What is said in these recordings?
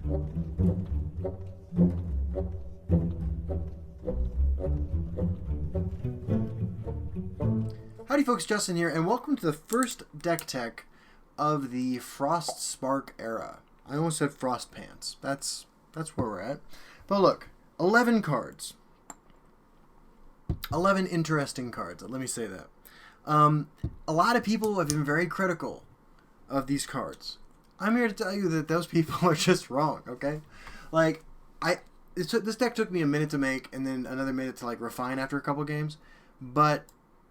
Howdy folks, Justin here, and welcome to the first deck tech of the Frost Spark era. I almost said Frost Pants. That's where we're at. But look, 11 cards. 11 interesting cards, let me say that. A lot of people have been very critical of these cards. I'm here to tell you that those people are just wrong, okay? Like, this deck took me a minute to make and then another minute to like refine after a couple games, but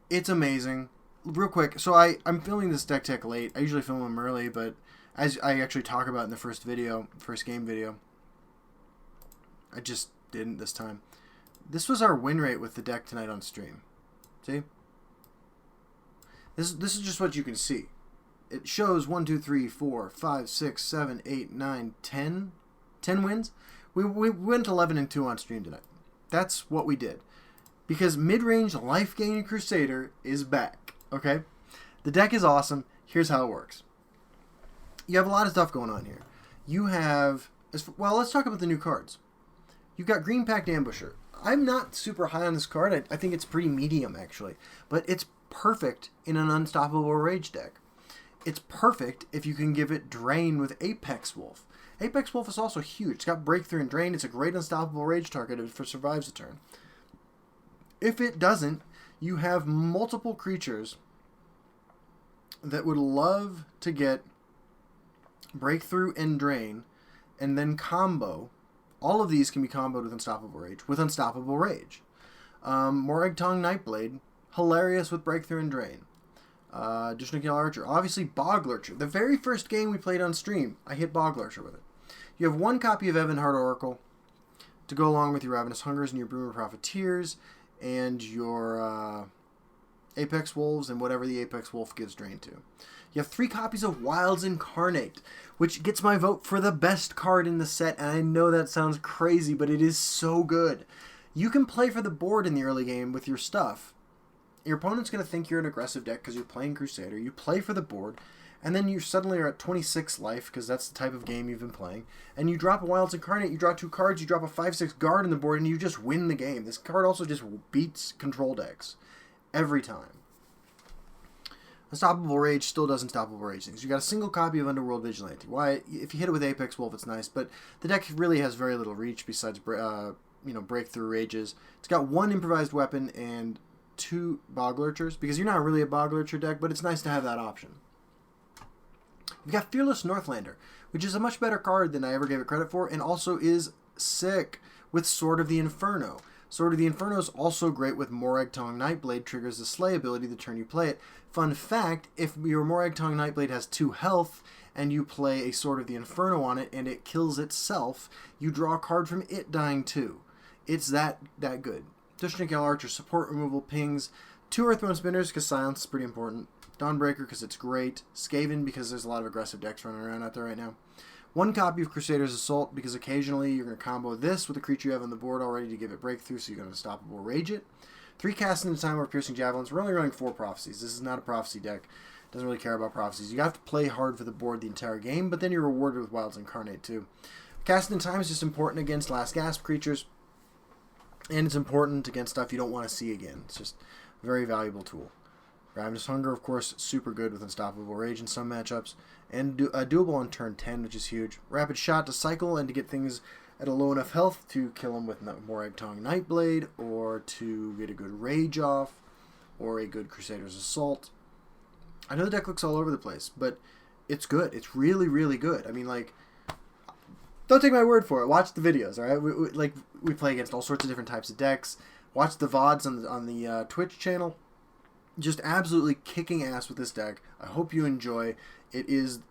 it's amazing. Real quick, so I'm filming this deck tech late. I usually film them early, but as I actually talk about in the first game video, I just didn't this time. This was our win rate with the deck tonight on stream. See? This is just what you can see. It shows 1, 2, 3, 4, 5, 6, 7, 8, 9, 10. 10 wins. We went 11 and 2 on stream tonight. That's what we did. Because mid-range life gain Crusader is back. Okay? The deck is awesome. Here's how it works. You have a lot of stuff going on here. You have... Well, let's talk about the new cards. You've got Green Pact Ambusher. I'm not super high on this card. I think it's pretty medium, actually. But it's perfect in an Unstoppable Rage deck. It's perfect if you can give it Drain with Apex Wolf. Apex Wolf is also huge. It's got Breakthrough and Drain. It's a great Unstoppable Rage target if it survives a turn. If it doesn't, you have multiple creatures that would love to get Breakthrough and Drain and then combo. All of these can be comboed with Unstoppable Rage. Morag-Tong Nightblade, hilarious with Breakthrough and Drain. Dushnikil Archer, obviously Bog Lurcher. The very first game we played on stream, I hit Bog Lurcher with it. You have one copy of Evanhard Oracle to go along with your Ravenous Hungers and your Broomer Profiteers and your Apex Wolves and whatever the Apex Wolf gives Drain to. You have 3 copies of Wilds Incarnate, which gets my vote for the best card in the set, and I know that sounds crazy, but it is so good. You can play for the board in the early game with your stuff. Your opponent's going to think you're an aggressive deck because you're playing Crusader. You play for the board, and then you suddenly are at 26 life because that's the type of game you've been playing. And you drop a Wilds Incarnate, you draw 2 cards, you drop a 5/6 guard on the board, and you just win the game. This card also just beats control decks every time. Unstoppable Rage still does Unstoppable Rage things. You got a single copy of Underworld Vigilante. Why? If you hit it with Apex Wolf, it's nice, but the deck really has very little reach besides Breakthrough Rages. It's got 1 improvised weapon and 2 Bog Lurchers, because you're not really a Bog Lurcher deck, but it's nice to have that option. You've got Fearless Northlander, which is a much better card than I ever gave it credit for, and also is sick with Sword of the Inferno. Sword of the Inferno is also great with Morag-Tong Nightblade, triggers the Slay ability the turn you play it. Fun fact, if your Morag-Tong Nightblade has 2 health, and you play a Sword of the Inferno on it, and it kills itself, you draw a card from it dying too. It's that good. Dushnikil Archer, support removal, pings, 2 Earthbone Spinners, because silence is pretty important. Dawnbreaker, because it's great. Skaven, because there's a lot of aggressive decks running around out there right now. 1 copy of Crusader's Assault, because occasionally you're going to combo this with a creature you have on the board already to give it Breakthrough, so you're going to Unstoppable Rage it. 3 Cast in the Time or Piercing Javelins. We're only running 4 Prophecies. This is not a Prophecy deck. Doesn't really care about Prophecies. You have to play hard for the board the entire game, but then you're rewarded with Wilds Incarnate too. Cast in Time is just important against Last Gasp creatures, and it's important against stuff you don't want to see again. It's just a very valuable tool. Ravenous Hunger, of course, super good with Unstoppable Rage in some matchups. And doable on turn 10, which is huge. Rapid Shot to cycle and to get things at a low enough health to kill them with Morag-Tong Nightblade, or to get a good Rage off, or a good Crusader's Assault. I know the deck looks all over the place, but it's good. It's really, really good. I mean, like, don't take my word for it. Watch the videos, all right? We play against all sorts of different types of decks. Watch the VODs on the Twitch channel. Just absolutely kicking ass with this deck. I hope you enjoy. It is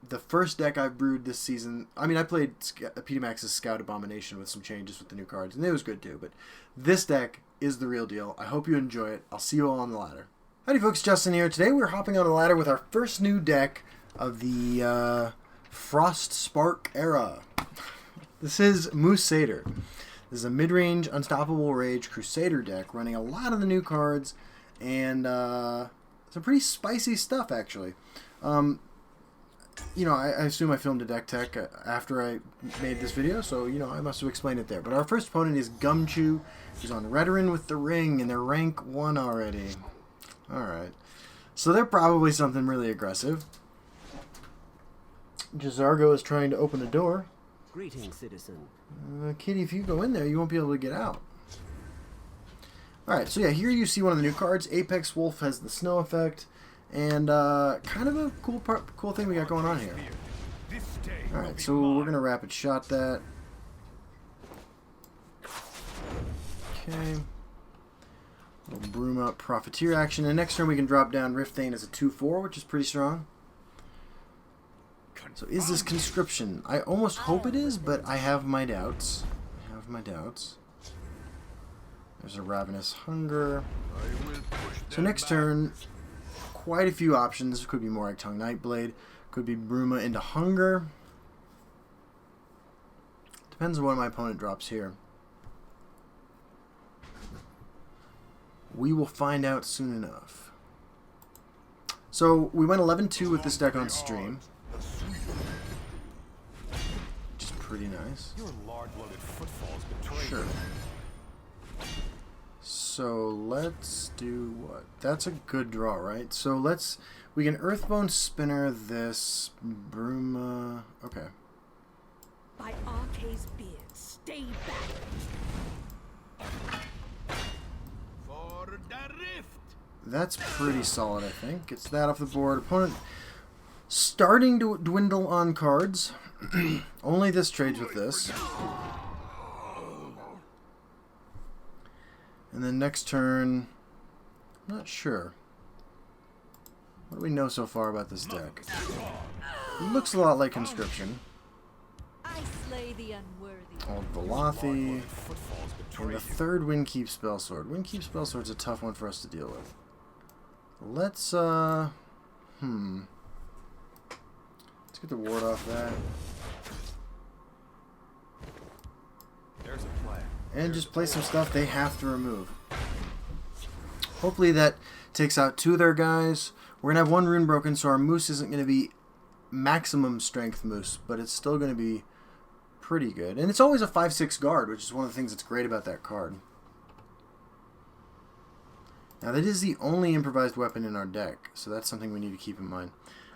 the first deck I've brewed this season. I mean, I played PDMax's Scout Abomination with some changes with the new cards, and it was good too. But this deck is the real deal. I hope you enjoy it. I'll see you all on the ladder. Howdy folks, Justin here. Today we're hopping on the ladder with our first new deck of the Frost Spark era. This is Moosader. This is a mid-range Unstoppable Rage Crusader deck running a lot of the new cards and some pretty spicy stuff, actually. you know, I assume I filmed a deck tech after I made this video, so, you know, I must have explained it there. But our first opponent is Gumchew. He's on Redoran with the Ring, and they're rank 1 already. Alright. So they're probably something really aggressive. Jazargo is trying to open a door. Greetings, citizen. Kitty, if you go in there, you won't be able to get out. Alright, so yeah, here you see one of the new cards. Apex Wolf has the snow effect. And kind of a cool thing we got going on here. Alright, so we're going to rapid shot that. Okay. Little Broom Up Profiteer action. And next turn we can drop down Rift Thane as a 2/4, which is pretty strong. So is this Conscription? I almost hope it is, but I have my doubts. There's a Ravenous Hunger. So next turn, quite a few options. Could be Morag Tongue Nightblade. Could be Bruma into Hunger. Depends on what my opponent drops here. We will find out soon enough. So we went 11-2 with this deck on stream. Which is pretty nice. Sure. So let's do what? That's a good draw, right? So we can Earthbone Spinner this Bruma. Okay. By Arcay's beard, stay back. For the rift. That's pretty solid, I think. Gets that off the board. Opponent starting to dwindle on cards. Only this trades with this. And then next turn, I'm not sure. What do we know so far about this deck? It looks a lot like Conscription. I slay the unworthy. Old Velothi. And the third Windkeep Spellsword. Windkeep Spellsword's a tough one for us to deal with. Let's, Let's get the ward off that. There's a plan. And just play some stuff they have to remove. Hopefully that takes out 2 of their guys. We're going to have 1 Rune Broken, so our Moose isn't going to be maximum strength Moose, but it's still going to be pretty good. And it's always a 5/6 guard, which is one of the things that's great about that card. Now that is the only improvised weapon in our deck, so that's something we need to keep in mind.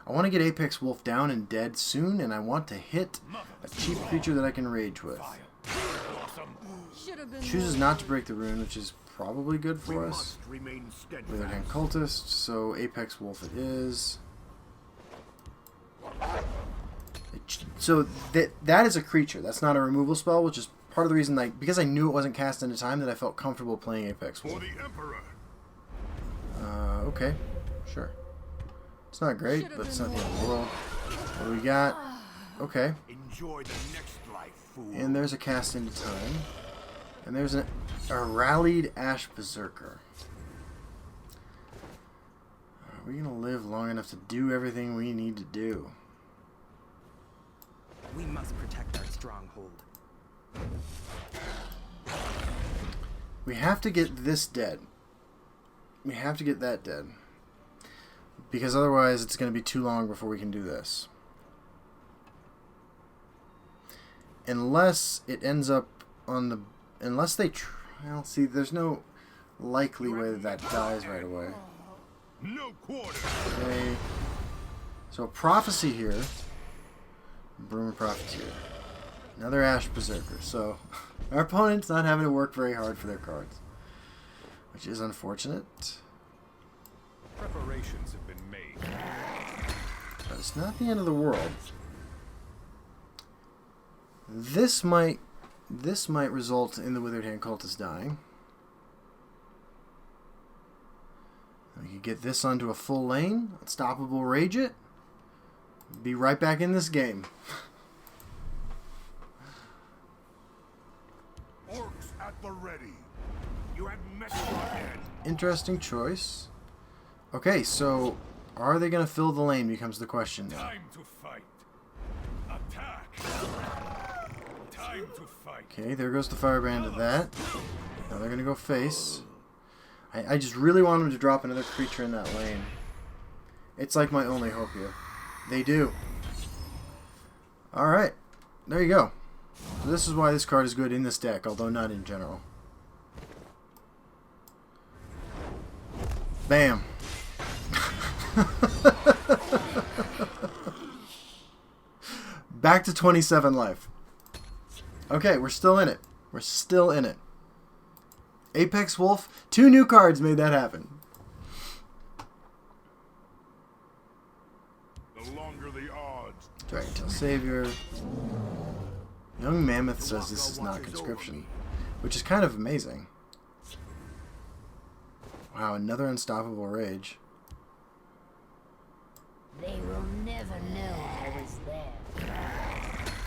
I want to get Apex Wolf down and dead soon, and I want to hit a cheap creature that I can rage with. Chooses not to break the rune, which is probably good for us. Withered Hand Cultist, so Apex Wolf it is. So that is a creature. That's not a removal spell, which is part of the reason, like, because I knew it wasn't cast into time, that I felt comfortable playing Apex Wolf. Okay, sure. It's not great, but it's not the end of the world. What do we got? Okay. And there's a cast into time. And there's a Rallied Ash Berserker. Are we going to live long enough to do everything we need to do? We must protect our stronghold. We have to get this dead. We have to get that dead. Because otherwise it's going to be too long before we can do this. Unless it ends up on the... Unless they... Well, see, there's no likely way that that dies right away. Okay. So, Prophecy here. Bruma Profiteer. Another Ash Berserker. So, our opponent's not having to work very hard for their cards. Which is unfortunate. Preparations have been made. But it's not the end of the world. This might result in the Withered Hand Cultist dying. We could get this onto a full lane. Unstoppable Rage it. Be right back in this game. Orcs at the ready. You had MacLeod. Interesting choice. Okay, so are they going to fill the lane becomes the question now. Time to fight. Attack. Time to fight. Okay, there goes the Firebrand of that. Now they're going to go face. I just really want them to drop another creature in that lane. It's like my only hope here. They do. Alright. There you go. So this is why this card is good in this deck, although not in general. Bam. Back to 27 life. Okay, we're still in it. We're still in it. Apex Wolf. 2 new cards made that happen. The longer the odds. Dragentail Savior. Young Mammoth says this is not conscription, which is kind of amazing. Wow, another Unstoppable Rage. They will never know I was there.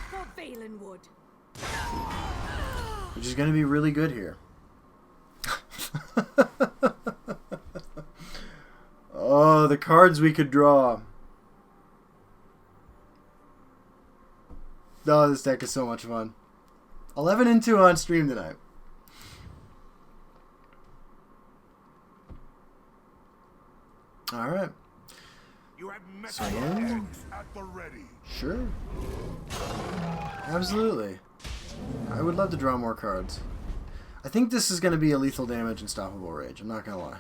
For Valenwood. Which is going to be really good here. Oh, the cards we could draw. Oh, this deck is so much fun. 11 and 2 on stream tonight. Alright. You had met So, your yeah. eggs at the ready. Sure. Absolutely. I would love to draw more cards. I think this is going to be a lethal damage Unstoppable Rage. I'm not going to lie.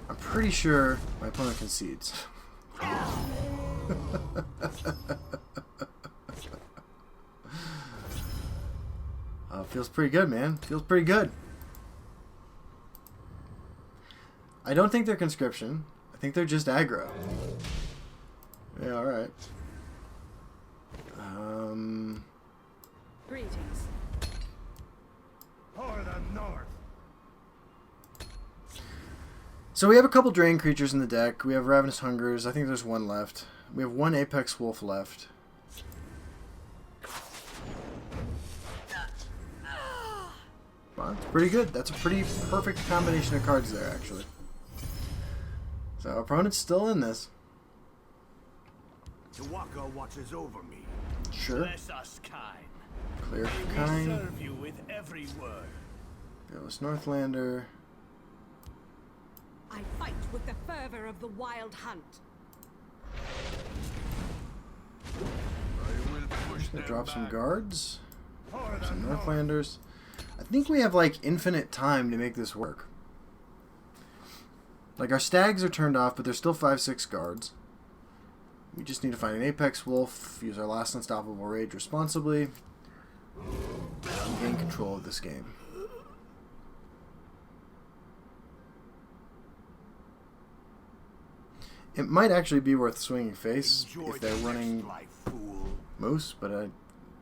I'm pretty sure my opponent concedes. Feels pretty good, man. Feels pretty good. I don't think they're conscription. I think they're just aggro. Yeah, alright. Greetings. For the north. So we have a couple Drain creatures in the deck. We have Ravenous Hungers. I think there's one left. We have one Apex Wolf left. Well, that's pretty good. That's a pretty perfect combination of cards there, actually. So our opponent's still in this. Tawaka watches over me. Sure. Bless us kind. Clear May for we kind. serve you with every word. Fearless Northlander. I fight with the fervor of the wild hunt. I will push them Drop some back. guards. For the Some north. Northlanders. I think we have like infinite time to make this work. Like our stags are turned off, but there's still 5-6 guards. We just need to find an Apex Wolf, use our last Unstoppable Rage responsibly, and gain control of this game. It might actually be worth swinging face Enjoy if they're the running next life, fool. Moose, but it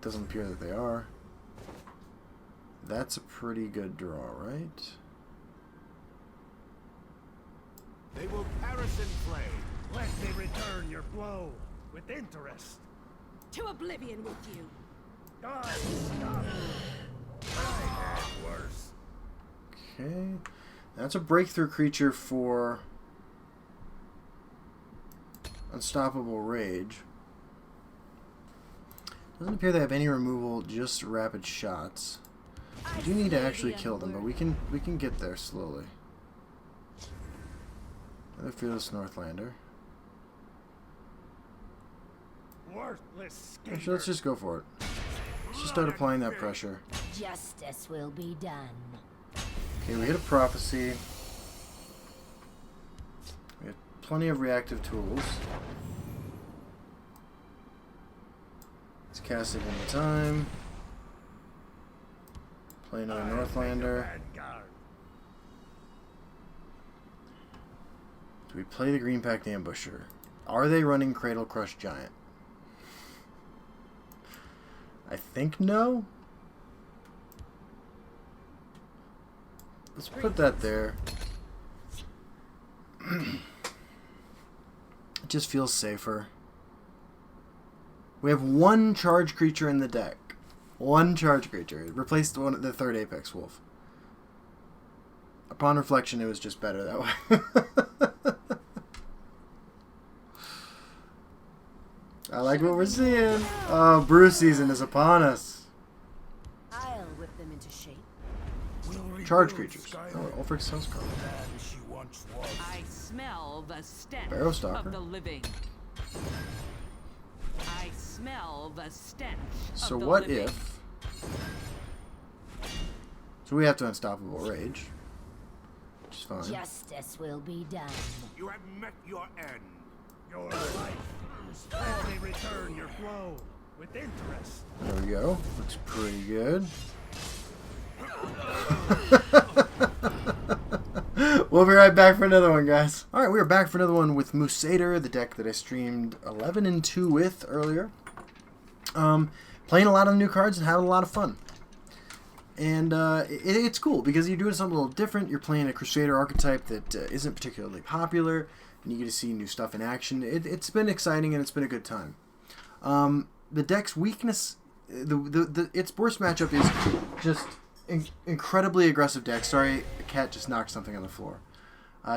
doesn't appear that they are. That's a pretty good draw, right? They will perish in flame. Let me return your blow with interest. To oblivion with you. God, stop. I had worse. Okay. That's a breakthrough creature for Unstoppable Rage. Doesn't appear they have any removal, just rapid shots. We do need to actually kill them, but we can get there slowly. Another Fearless Northlander. Worthless Actually, let's just go for it. Let's just start applying that pressure. Justice will be done. Okay, we hit a Prophecy. We have plenty of reactive tools. Let's cast it in the time. Play another Northlander. Vanguard. Do we play the Green Pact Ambusher? Are they running Cradle Crush Giant? I think no. Let's put that there. It just feels safer. We have one charge creature in the deck. One charge creature. It replaced the third Apex Wolf. Upon reflection, it was just better that way. I like what we're seeing. Oh, brew season is upon us. I'll whip them into shape. We'll Charge rebuild creatures. Skyrim Oh, Ulfric's House card. as she once was. I smell the stench Barrow Stalker. of the living. I smell the stench. So of the what living. if... So we have to Unstoppable Rage. Which is fine. Justice will be done. You have met your end. Your life. Let me return your blow with interest. There we go. Looks pretty good. We'll be right back for another one, guys. Alright, we are back for another one with Moosader, the deck that I streamed 11 and 2 with earlier. Playing a lot of new cards and having a lot of fun. And it's cool because you're doing something a little different. You're playing a Crusader archetype that isn't particularly popular, and you get to see new stuff in action. It's been exciting and it's been a good time. The deck's weakness, its worst matchup is just incredibly aggressive deck. Sorry, a cat just knocked something on the floor.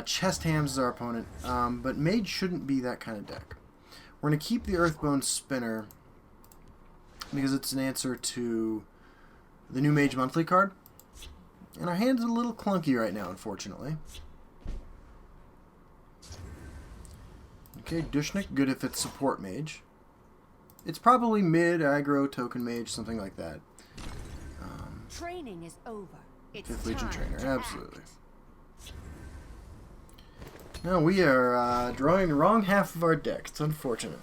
Chest Hams is our opponent, but Mage shouldn't be that kind of deck. We're going to keep the Earthbone Spinner because it's an answer to the new Mage Monthly card. And our hand's a little clunky right now, unfortunately. Okay, Dushnik, good if it's support Mage. It's probably mid, aggro, token Mage, something like that. Training is over. It's 5th Legion time Trainer, to absolutely. act. No, we are drawing the wrong half of our deck. It's unfortunate.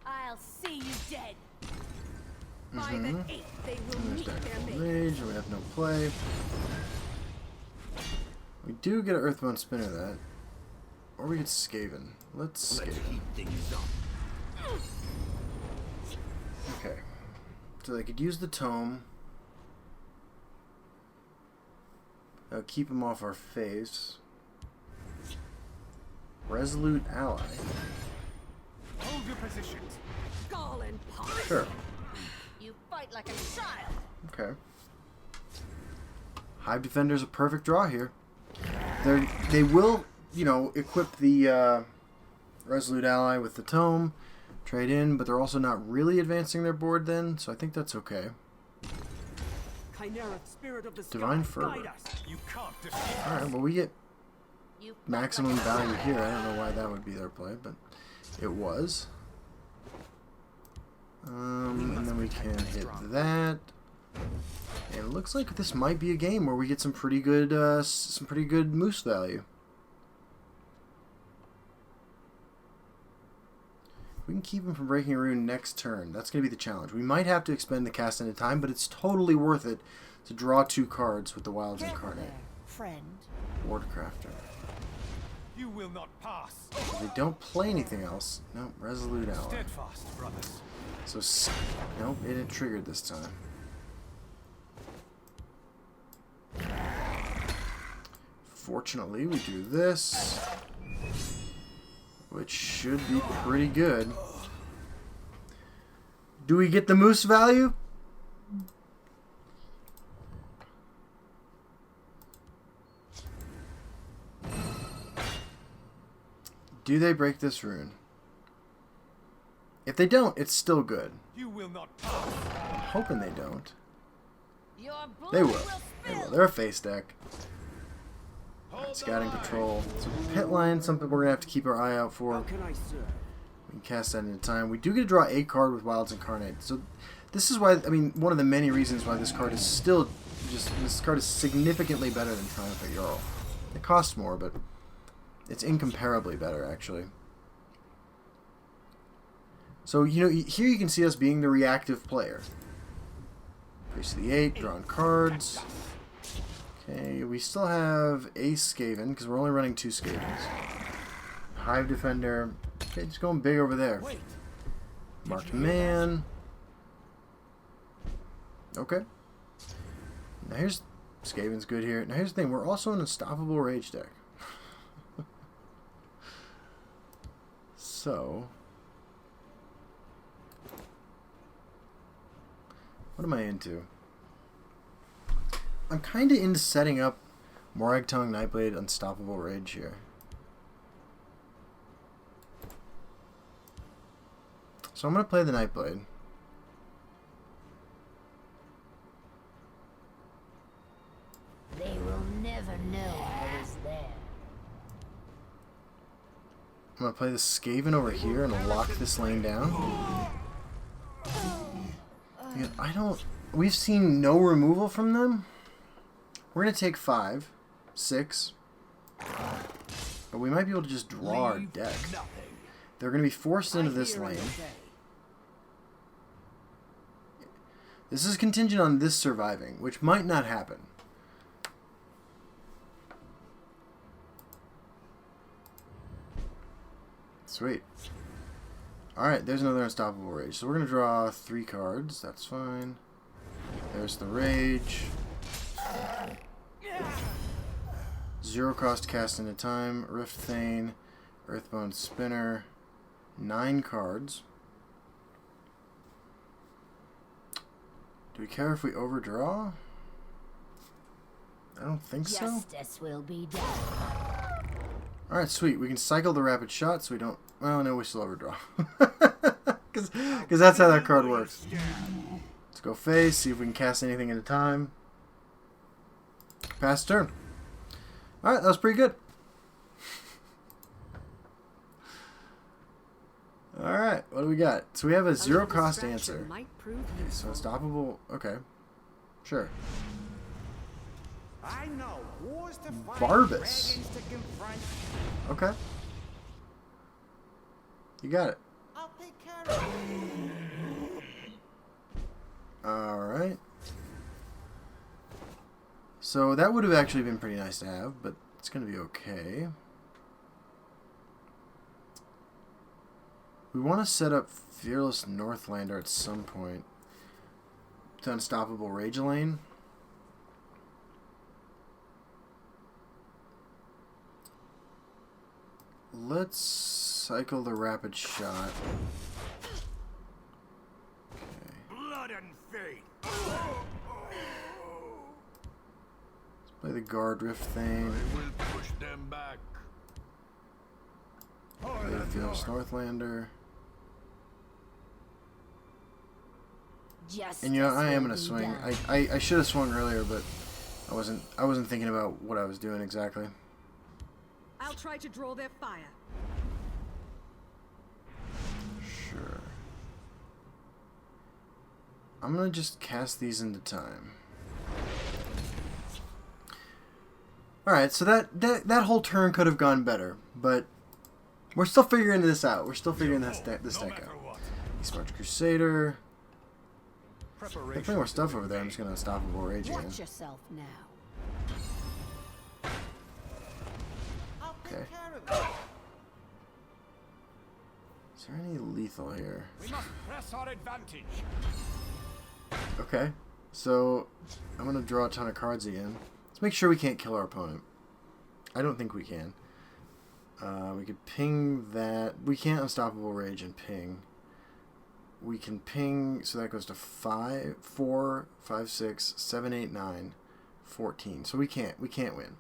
I'll see you dead. By the 8th, they will There's meet deck their mate. Mage, and we have no play. We do get an Earthbound Spinner that. Or we get Skaven. Let's Skaven. Heat things up. Okay. So they could use the Tome. Keep him off our face. Resolute Ally. Hold your positions. Gall and polish. Sure. You fight like a child. Okay. Hive Defender's a perfect draw here. They will, you know, equip the Resolute Ally with the Tome, trade in, but they're also not really advancing their board then, so I think that's okay. Chimeric spirit of the Divine sky, Fervor. guide us. You can't defeat Alright, well we get You fight maximum like a value child. here. I don't know why that would be their play, but it was. And then we can hit that. And it looks like this might be a game where we get some pretty good moose value. We can keep him from breaking a rune next turn. That's going to be the challenge. We might have to expend the cast into time, but it's totally worth it to draw 2 cards with the Wilds Careful Incarnate. there, friend. Wardcrafter. You will not pass. If they don't play anything else, no, Resolute Ally. Steadfast, brothers. So, nope, it had triggered this time. Fortunately, we do this, which should be pretty good. Do we get the moose value? Do they break this rune? If they don't, it's still good. You will not pass. I'm hoping they don't. Your blood They will. They spill. will. They're a face deck. Alright, scouting patrol. So pit line, something we're gonna have to keep our eye out for. How can I serve? We can cast that into time. We do get to draw a card with Wilds Incarnate. So this is why, I mean, one of the many reasons why this card is still this card is significantly better than Triumphant Jarl. It costs more, but it's incomparably better, actually. So, you know, here you can see us being the reactive player. Priest of the 8, drawing cards. Okay, we still have a Skaven, because we're only running 2 Skavens. Hive Defender. Okay, just going big over there. Wait. Marked Man. Okay. Now here's... Skaven's good here. Now here's the thing, we're also an Unstoppable Rage deck. So... what am I into? I'm kind of into setting up Morag Tongue, Nightblade, Unstoppable Rage here. So I'm going to play the Nightblade. They will never know I was there. I'm I'm going to play the Skaven over here and lock this lane down. Dude, I don't... We've seen no removal from them. We're going to take 5, 6. But we might be able to just draw our deck. They're going to be forced into this lane. This is contingent on this surviving, which might not happen. Sweet. Alright, there's another Unstoppable Rage. So we're going to draw 3 cards. That's fine. There's the Rage. 0 cost cast into time. Rift Thane. Earthbone Spinner. 9 cards. Do we care if we overdraw? I don't think so. Justice will be done. Alright, sweet. We can cycle the Rapid Shot so we don't... Well, no, we still overdraw. Because that's how that card works. Let's go face, see if we can cast anything into time. Pass turn. Alright, that was pretty good. Alright, what do we got? So we have a 0 cost answer. Okay, so Unstoppable... Okay. Sure. I know wars to fight, Barbus. dragons to confront. Okay. You got it. I'll take care of it. Alright. So that would have actually been pretty nice to have, but it's going to be okay. We want to set up Fearless Northlander at some point to Unstoppable Rage Lane. Let's cycle the Rapid Shot. Okay. Blood and fate. Let's play the Guard Rift Thane. I will push them back. Play the Fearless Northlander. Justice And you know, I am will gonna be swing. done. I should have swung earlier, but I wasn't thinking about what I was doing exactly. I'll try to draw their fire. Sure. I'm gonna just cast these into time. Alright, so that whole turn could have gone better, but we're still figuring this out. We're still figuring this deck out. Sparge Crusader. They're playing more stuff over there. I'm just gonna Unstoppable Rage again. Watch yourself now. Okay. Is there any lethal here? We must press our advantage. Okay. So I'm gonna draw a ton of cards again. Let's make sure we can't kill our opponent. I don't think we can. We could ping that. We can't Unstoppable Rage and ping. We can ping, so that goes to 5, 4, 5, 6, 7, 8, 9, 14. So we can't win.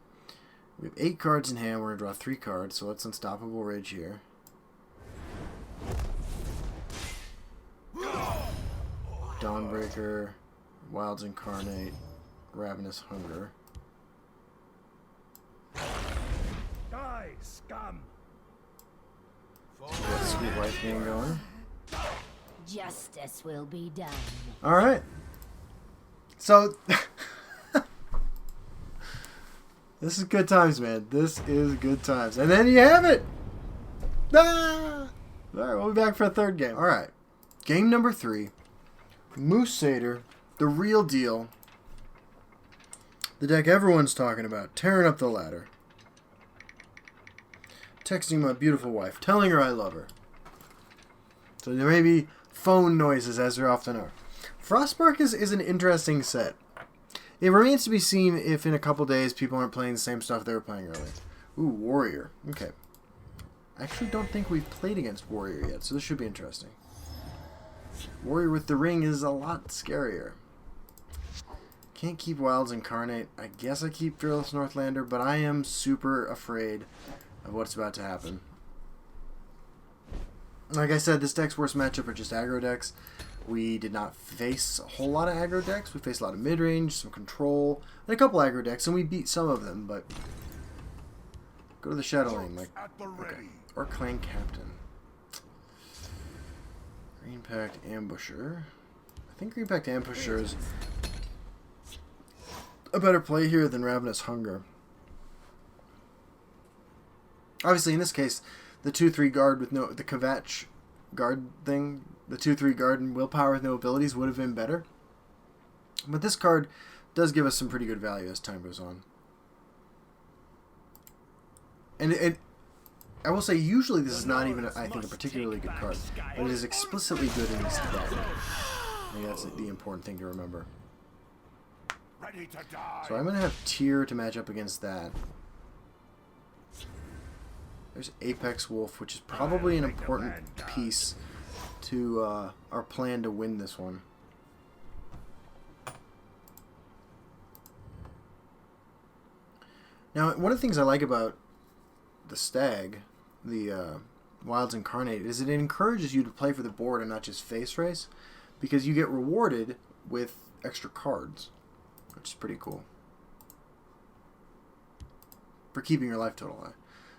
We have 8 cards in hand. We're gonna draw 3 cards. So let's Unstoppable Rage here. Dawnbreaker, Wilds Incarnate, Ravenous Hunger. Die, scum. Get Sweet Wife game going. Justice will be done. All right. So this is good times, man. This is good times. And then you have it. Ah! All right, we'll be back for a third game. All right. Game number 3. Moosader, the real deal. The deck everyone's talking about. Tearing up the ladder. Texting my beautiful wife. Telling her I love her. So there may be phone noises, as there often are. Frostbark is an interesting set. It remains to be seen if in a couple days people aren't playing the same stuff they were playing earlier. Ooh, Warrior. Okay. I actually don't think we've played against Warrior yet, so this should be interesting. Warrior with the ring is a lot scarier. Can't keep Wilds Incarnate. I guess I keep Fearless Northlander, but I am super afraid of what's about to happen. Like I said, this deck's worst matchup are just aggro decks. We did not face a whole lot of aggro decks. We faced a lot of mid-range, some control, and a couple aggro decks, and we beat some of them, but... Go to the Shadow Lane, Mike. At the ready. or Clan Captain. Green Pact Ambusher. I think Green Pact Ambusher is a better play here than Ravenous Hunger. Obviously, in this case, the 2/3 guard with no... the Kvatch guard thing, the 2/3 guard and willpower with no abilities would have been better. But this card does give us some pretty good value as time goes on. And I will say, usually this is not even, I think, a particularly good card, but it is explicitly good in this deck. I think that's the important thing to remember. Ready to die. So I'm going to have Tyr to match up against that. There's Apex Wolf, which is probably an important piece to our plan to win this one. Now, one of the things I like about the Stag, the Wilds Incarnate, is it encourages you to play for the board and not just face race, because you get rewarded with extra cards, which is pretty cool, for keeping your life total high.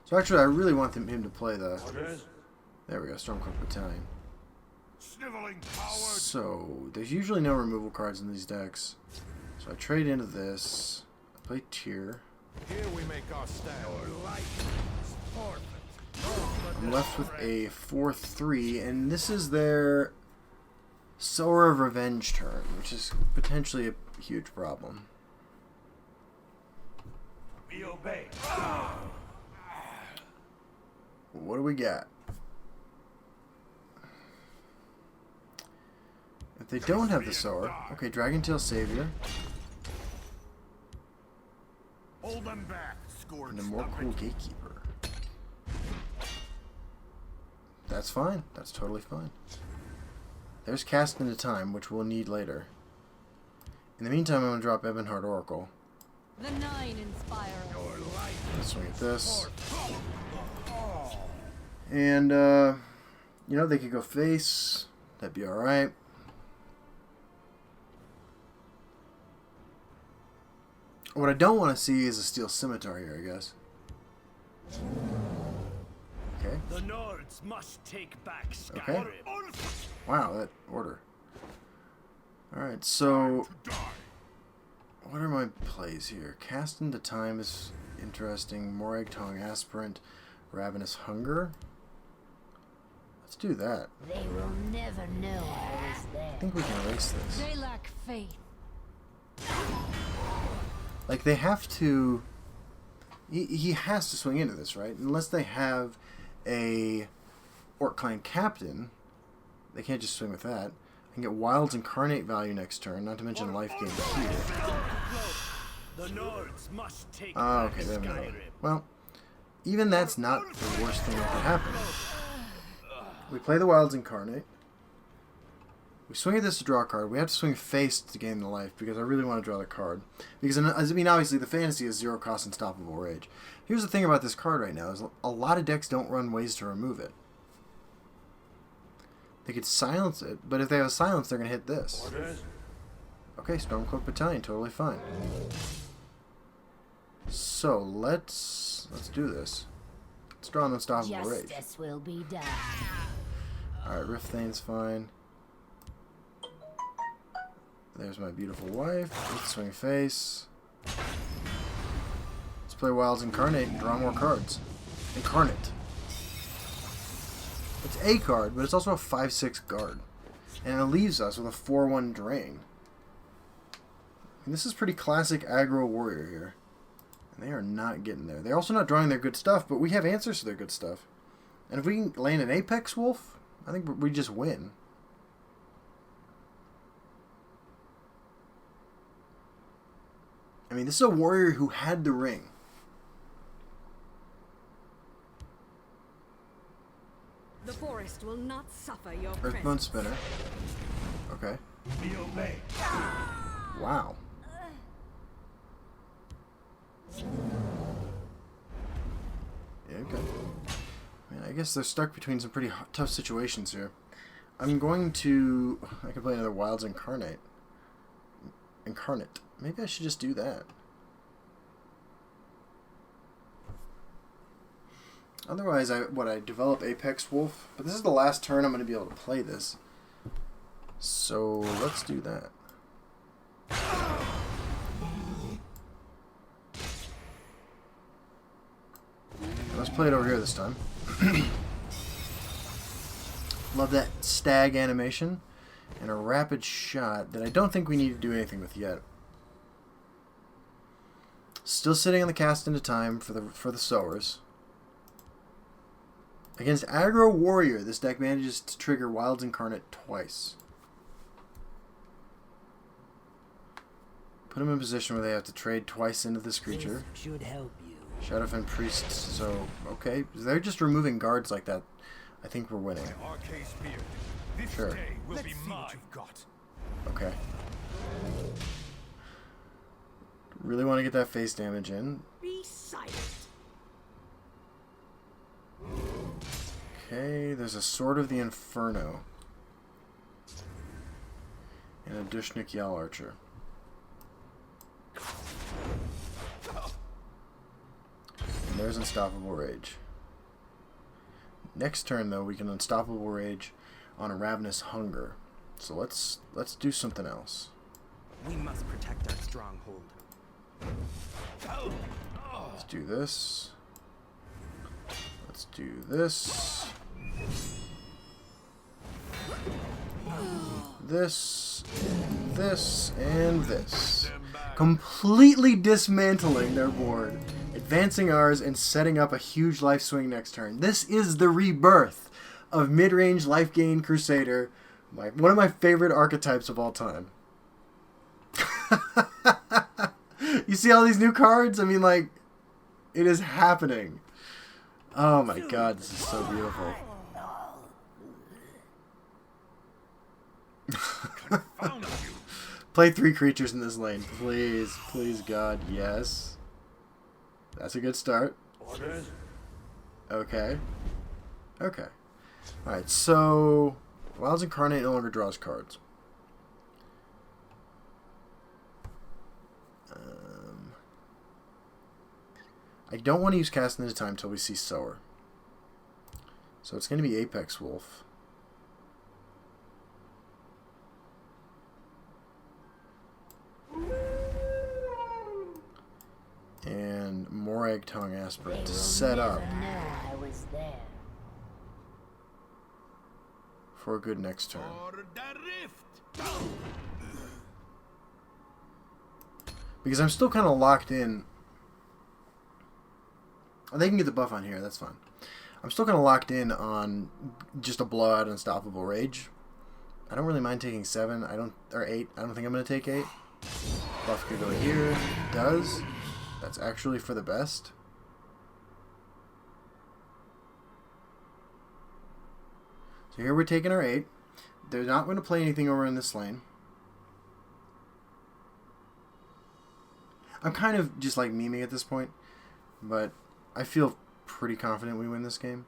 So actually, I really want him to play the... There we go, Stormcloak Battalion. Sniveling coward. So, there's usually no removal cards in these decks. So I trade into this. I play Tyr. Here we make our stand. I'm left with a 4/3, and this is their Sower of Revenge turn, which is potentially a huge problem. We obey. What do we got? If they don't have the Sower, okay, Dragontail Savior, Hold them back, scourge. and a more cool Gatekeeper. That's fine. That's totally fine. There's Cast into Time, which we'll need later. In the meantime, I'm going to drop Ebonheart Oracle. The 9 inspire. Let's swing at this. And, you know, they could go face. That'd be alright. What I don't want to see is a Steel Scimitar here, I guess. Okay. The Nords must take back Skyrim. Okay. Wow, that order. Alright, so... what are my plays here? Cast into Time is interesting. Morag Tong Aspirant. Ravenous Hunger. Let's do that. They will never know I was there. I think we can erase this. They lack faith. Like, they have to... He has to swing into this, right? Unless they have a Orc Clan Captain, they can't just swing with that. I can get Wild's Incarnate value next turn, not to mention life gain here. The Nords must take Oh, back okay, they have no... Skyrim. Well, even that's not the worst thing that could happen. We play the Wild's Incarnate. We swing at this to draw a card. We have to swing face to gain the life because I really want to draw the card. Because, I mean, obviously the fantasy is 0 cost Unstoppable Rage. Here's the thing about this card right now is a lot of decks don't run ways to remove it. They could silence it, but if they have a silence, they're going to hit this. Okay, Stormcloak Battalion, totally fine. So, let's do this. Let's draw an Unstoppable Rage. Justice will be done. Alright, Rift Thane's fine. There's my beautiful wife. Let's swing face. Let's play Wilds Incarnate and draw more cards. Incarnate. It's a card, but it's also a 5/6 guard. And it leaves us with a 4/1 drain. And this is pretty classic aggro warrior here. And they are not getting there. They're also not drawing their good stuff, but we have answers to their good stuff. And if we can land an Apex Wolf, I think we just win. I mean, this is a warrior who had the ring. The forest will not suffer your Earthbone presence. Spinner. Okay. We obey. Wow. Yeah, okay. I mean, I guess they're stuck between some pretty tough situations here. I'm going to... I can play another Wilds Incarnate. Maybe I should just do that. Otherwise, I develop Apex Wolf, but this is the last turn I'm going to be able to play this. So let's do that. Let's play it over here this time. Love that stag animation and a rapid shot that I don't think we need to do anything with yet. Still sitting on the cast into time for the sowers. Against Aggro Warrior, this deck manages to trigger Wild's Incarnate twice. Put them in a position where they have to trade twice into this creature. This should help you. Shadowfen Priest, so, okay. They're just removing guards like that. I think we're winning. Arcane Spear. This Sure. day will Let's be see mine. what you've got. Okay. Really want to get that face damage in. Be silent. Okay, there's a Sword of the Inferno. And a Dushnik Yal Archer. And there's Unstoppable Rage. Next turn, though, we can Unstoppable Rage on a Ravenous Hunger. So let's do something else. We must protect our stronghold. Let's do this. Let's do this. This, and this. Completely dismantling their board, advancing ours, and setting up a huge life swing next turn. This is the rebirth of mid-range life gain Crusader, one of my favorite archetypes of all time. You see all these new cards? I mean, like, it is happening. Oh my god, this is so beautiful. Found you. Play 3 creatures in this lane. Please, please, God, yes. That's a good start. Orders? Okay. Okay. Alright, so Wild's Incarnate no longer draws cards. I don't want to use Cast into Time until we see Sower. So it's going to be Apex Wolf. And Morag Tongue Aspirant to set up I was there. for a good next turn. For the rift. Because I'm still kind of locked in. Oh, they can get the buff on here, that's fine. I'm still kind of locked in on just a blowout Unstoppable Rage. I don't really mind taking 7, or 8. I don't think I'm going to take 8. Buff could go here. It does. That's actually for the best. So here we're taking our 8. They're not going to play anything over in this lane. I'm kind of just like memeing at this point, but I feel pretty confident we win this game.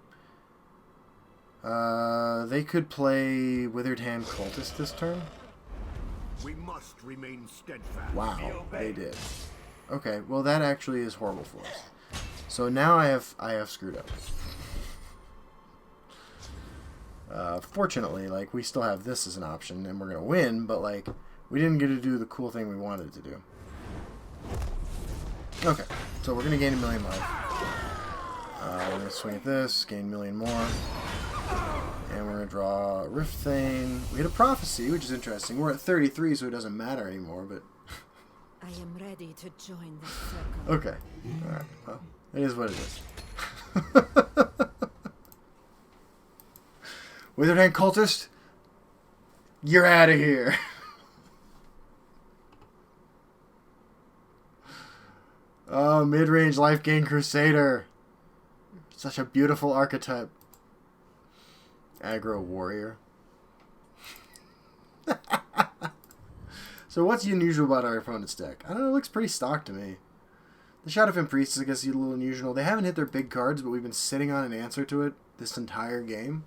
They could play Withered Hand Cultist this turn. We must remain steadfast. Wow, they did. Okay, well that actually is horrible for us. So now I have screwed up. Fortunately, like, we still have this as an option, and we're gonna win. But like, we didn't get to do the cool thing we wanted to do. Okay, so we're gonna gain 1,000,000 life. We're gonna swing at this, gain 1,000,000 more, and we're gonna draw Rift Thane. We get a Prophecy, which is interesting. We're at 33, so it doesn't matter anymore. But I am ready to join the circle. okay, all right. Well, it is what it is. Withered Hand Cultist, you're out of here. Oh, mid-range life gain Crusader. Such a beautiful archetype. Aggro Warrior. So what's unusual about our opponent's deck? I don't know, it looks pretty stock to me. The Shadowfen Priest is, I guess, a little unusual. They haven't hit their big cards, but we've been sitting on an answer to it this entire game.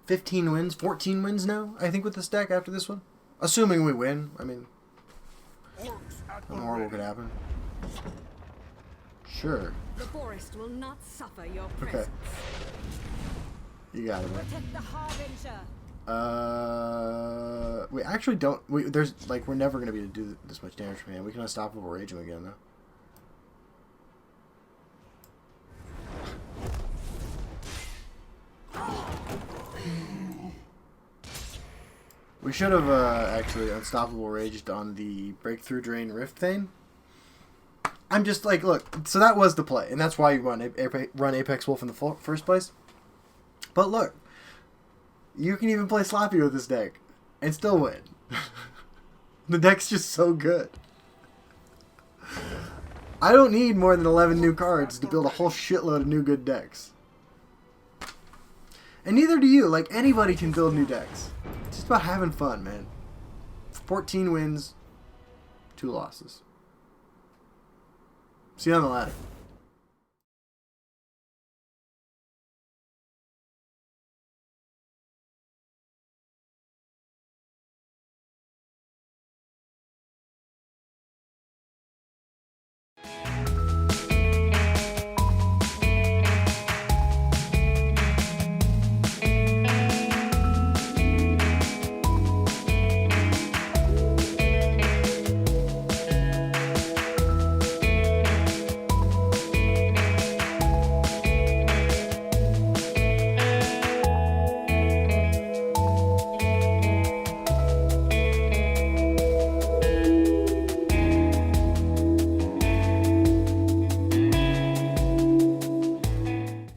$15 wins, 14 wins now, I think, with this deck after this one. Assuming we win. I mean, Orcs at the nothing horrible ready. could happen. Sure. The forest will not suffer your presence. You got it, man. Protect the Harbinger. We actually don't. We're never gonna be able to do this much damage from him. We can unstoppable rage him again though. We should have actually unstoppable raged on the breakthrough drain rift thing. I'm just like, look. So that was the play, and that's why you run Apex Wolf in the first place. But look. You can even play sloppy with this deck and still win. The deck's just so good. I don't need more than 11 new cards to build a whole shitload of new good decks. And neither do you. Like, anybody can build new decks. It's just about having fun, man. 14 wins, 2 losses. See you on the ladder.